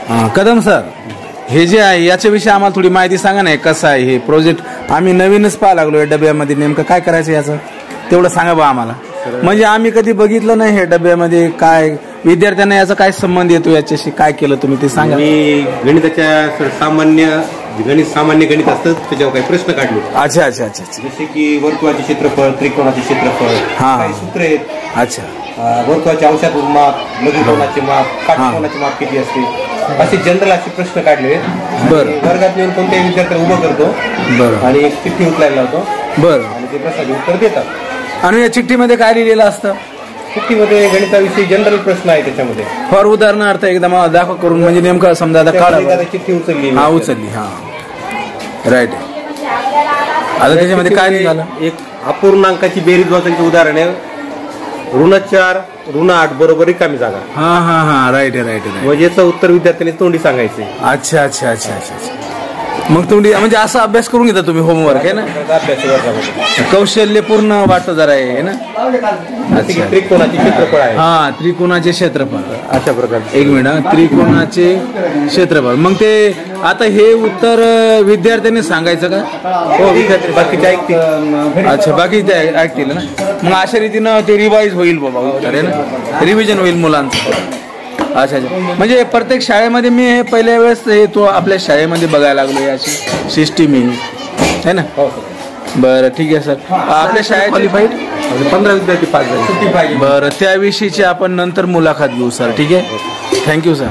Kadam sir, हे जे आहे याच्याविषयी आम्हाला थोडी माहिती सांगा ना. कसं आहे हे प्रोजेक्ट? आम्ही नवीनच पाहायला लागलो. या डब्यामध्ये नेमकं काय करायचं याचं तेवढं सांगा बा आम्हाला. म्हणजे आम्ही कधी बघितलं नाही हे डब्यामध्ये काय, विद्यार्थ्यांना याचा काय संबंध येतो, याच्याशी काय केलं तुम्ही ते सांगा. मी गणिताच्या सामान्य गणित असतं त्याच्यावर काही प्रश्न काढले. अच्छा अच्छा अच्छा अच्छा. जसे की वर्तुळाचे क्षेत्रफळ, त्रिकोणाचे क्षेत्रफळ, काही सूत्र आहेत. अच्छा. वर्तुळाचे अंशात्मक माप, लघुकोणाचे माप, काटकोणाचे माप किती असते, असे जनरल असे प्रश्न काढले. बरं. वर्गात येऊन कोणत्याही विद्यार्थ्याला उभं करतो. बरं. आणि एक चिठ्ठी उचलायला लावतो. बरं. आणि ते प्रश्नाचे उत्तर देतात. आणि या चिठ्ठीमध्ये काय लिहिलेलं असतं? चिठ्ठीमध्ये गणिताविषयी जनरल प्रश्न आहे. त्याच्यामध्ये फॉर उदाहरणार्थ एकदा मला दाखव करून, म्हणजे नेमकं समजा आता काढा. चिठ्ठी उचलली. उचलली. राईट. आता त्याच्यामध्ये काय निघालं? एक अपूर्णांकाची बेरीज वाचायची उदाहरण आहे. ऋण 4 ऋण 8 बरोबर रिकामी जागा. Right right. म्हणजे याचं उत्तर विद्यार्थ्यांनी तोंडी सांगायचे. अच्छा अच्छा अच्छा अच्छा. मग तोंडी म्हणजे असा अभ्यास करून घेता तुम्ही, होमवर्क आहे ना? कौशल्यपूर्ण वाटतं जरा आहे ना. त्रिकोणाचे क्षेत्रफळ आहे. त्रिकोणाचे क्षेत्रफळ अशा प्रकारचे. एक मिनिट. त्रिकोणाचे क्षेत्रफळ. मग ते आता हे उत्तर विद्यार्थ्यांनी सांगायचं का? हो, विद्यार्थी बाकीचे ऐकतील. अच्छा, बाकी ते ऐकतील ना. मग अशा रीतीनं ते रिवाईज होईल बाबा उत्तर आहे ना, रिव्हिजन होईल मुलांचं. अच्छा अच्छा. म्हणजे प्रत्येक शाळेमध्ये मी हे पहिल्या वेळेस हे तो आपल्या शाळेमध्ये बघायला लागलो याची सिस्टीम आहे ना. बरं ठीक आहे सर. आपल्या शाळेत क्वालिफाईड 15 विद्यार्थी पास झाले. बरं, त्याविषयीची आपण नंतर मुलाखत घेऊ सर. ठीक आहे. Thank you sir.